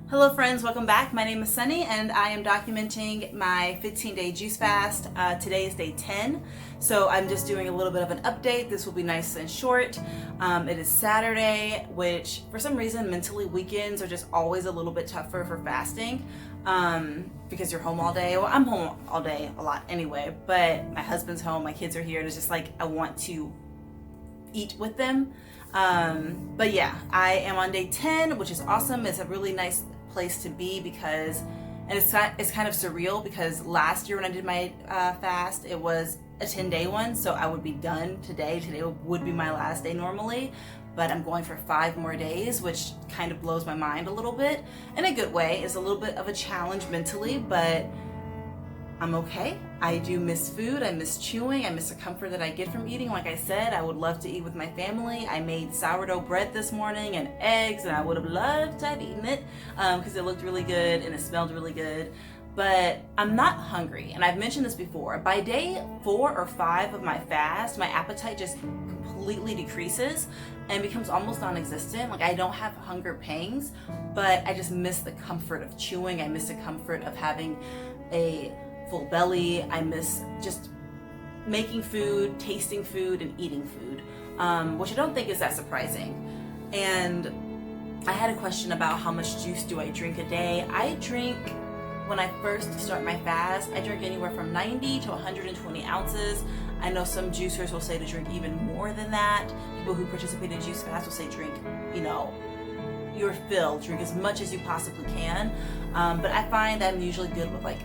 Hello friends, welcome back. My name is Sunny and I am documenting my 15-day juice fast. Today is day 10, so I'm just doing a little bit of an update. This will be nice and short. It is Saturday, which for some reason mentally weekends are just always a little bit tougher for fasting because you're home all day. Well, I'm home all day a lot anyway, but my husband's home, my kids are here, and it's just like I want to eat with them. But yeah, I am on day 10, which is awesome. It's a really nice place to be because, and it's kind of surreal because last year when I did my fast, it was a 10-day one, so I would be done today. Today would be my last day normally, but I'm going for 5 more days, which kind of blows my mind a little bit in a good way. It's a little bit of a challenge mentally, but I'm okay. I do miss food. I miss chewing. I miss the comfort that I get from eating. Like I said, I would love to eat with my family. I made sourdough bread this morning and eggs, and I would have loved to have eaten it because it looked really good and it smelled really good. But I'm not hungry, and I've mentioned this before. By day 4 or 5 of my fast, my appetite just completely decreases and becomes almost non-existent. Like I don't have hunger pangs, but I just miss the comfort of chewing. I miss the comfort of having a full belly. I miss just making food, tasting food, and eating food, which I don't think is that surprising. And I had a question about how much juice do I drink a day. I drink, when I first start my fast, I drink anywhere from 90 to 120 ounces. I know some juicers will say to drink even more than that. People who participate in juice fast will say drink, your fill, drink as much as you possibly can. But I find that I'm usually good with like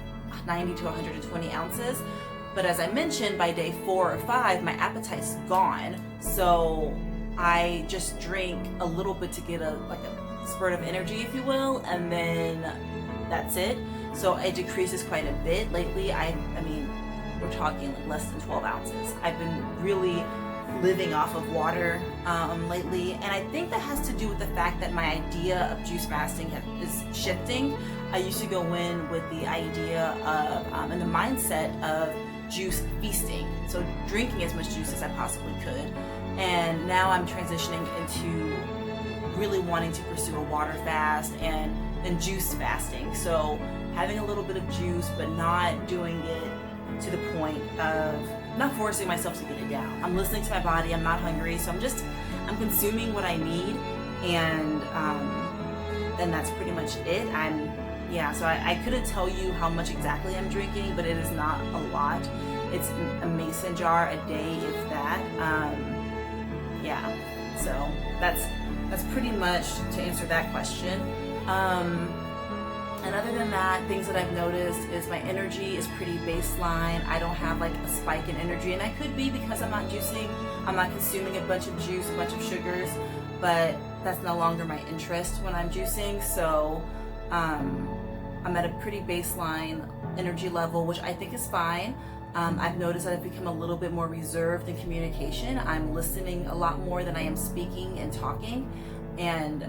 90 to 120 ounces. But as I mentioned, by day 4 or 5, my appetite's gone. So I just drink a little bit to get a spurt of energy, if you will, and then that's it. So it decreases quite a bit. Lately, I mean, we're talking like less than 12 ounces. I've been really living off of water lately, and I think that has to do with the fact that my idea of juice fasting is shifting. I used to go in with the idea of and the mindset of juice feasting, so drinking as much juice as I possibly could, and now I'm transitioning into really wanting to pursue a water fast and juice fasting, so having a little bit of juice but not doing it to the point of not forcing myself to get it down. I'm listening to my body. I'm not hungry, so I'm consuming what I need, and that's pretty much it. So I couldn't tell you how much exactly I'm drinking, but it is not a lot. It's a mason jar a day, if that. So that's pretty much to answer that question. And other than that, things that I've noticed is my energy is pretty baseline. I don't have like a spike in energy, and I could be because I'm not juicing. I'm not consuming a bunch of juice, a bunch of sugars, but that's no longer my interest when I'm juicing. So I'm at a pretty baseline energy level, which I think is fine. I've noticed that I've become a little bit more reserved in communication. I'm listening a lot more than I am speaking and talking, and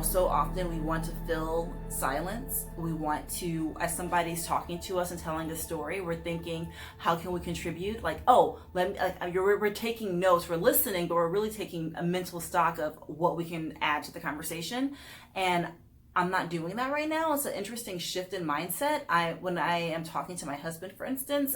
so often we want to fill silence. We want to, as somebody's talking to us and telling a story, we're thinking, how can we contribute? We're taking notes, we're listening, but we're really taking a mental stock of what we can add to the conversation. And I'm not doing that right now. It's an interesting shift in mindset. When I am talking to my husband, for instance,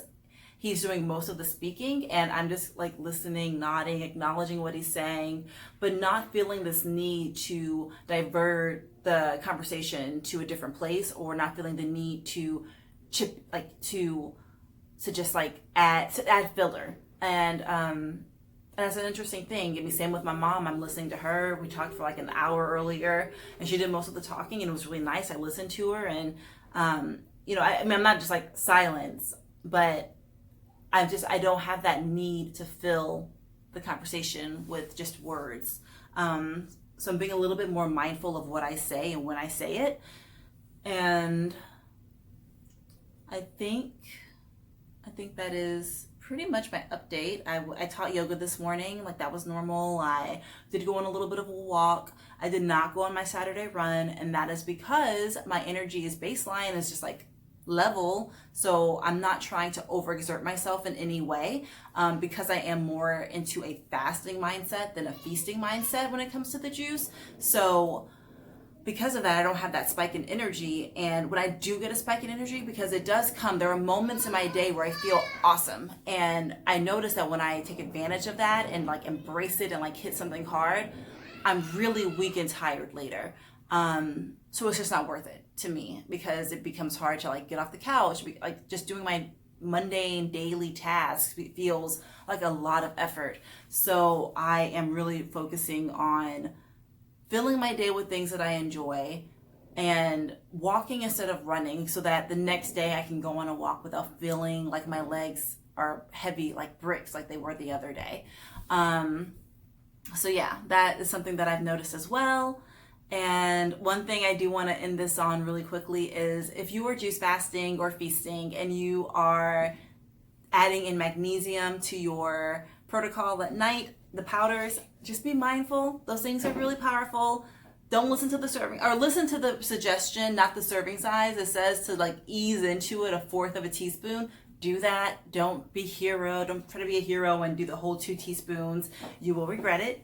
he's doing most of the speaking, and I'm just like listening, nodding, acknowledging what he's saying, but not feeling this need to divert the conversation to a different place, or not feeling the need to just add filler. And that's an interesting thing. I mean, same with my mom. I'm listening to her. We talked for like an hour earlier, and she did most of the talking, and it was really nice. I listened to her, and I'm not just like silence, but I don't have that need to fill the conversation with just words. So I'm being a little bit more mindful of what I say and when I say it. And I think that is pretty much my update. I taught yoga this morning, like that was normal. I did go on a little bit of a walk. I did not go on my Saturday run, and that is because my energy is baseline. It's just like level, so I'm not trying to overexert myself in any way, because I am more into a fasting mindset than a feasting mindset when it comes to the juice. So because of that, I don't have that spike in energy. And when I do get a spike in energy, because it does come, there are moments in my day where I feel awesome. And I notice that when I take advantage of that and like embrace it and like hit something hard, I'm really weak and tired later. So it's just not worth it to me, because it becomes hard to like get off the couch. Like just doing my mundane daily tasks feels like a lot of effort. So I am really focusing on filling my day with things that I enjoy and walking instead of running, so that the next day I can go on a walk without feeling like my legs are heavy like bricks like they were the other day. So yeah, that is something that I've noticed as well. And one thing I do want to end this on really quickly is, if you are juice fasting or feasting and you are adding in magnesium to your protocol at night, the powders, just be mindful. Those things are really powerful. Don't listen to the serving, or listen to the suggestion, not the serving size. It says to like ease into it 1/4 of a teaspoon. Do that. Don't be hero. Don't try to be a hero and do the whole 2 teaspoons. You will regret it.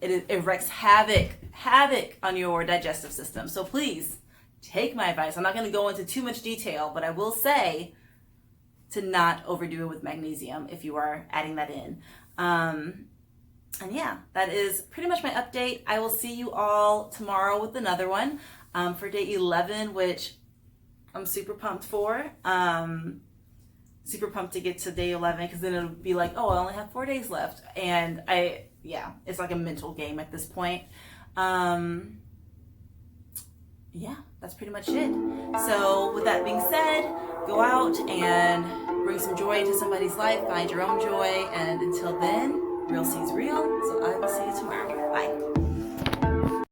It wreaks havoc on your digestive system. So please take my advice. I'm not going to go into too much detail, but I will say to not overdo it with magnesium if you are adding that in. And yeah, that is pretty much my update. I will see you all tomorrow with another one for day 11, which I'm super pumped for. Super pumped to get to day 11, because then it'll be like, oh, I only have 4 days left. And it's like a mental game at this point. Yeah, that's pretty much it. So with that being said, go out and bring some joy to somebody's life. Find your own joy. And until then, real seeds real. So I will see you tomorrow. Bye.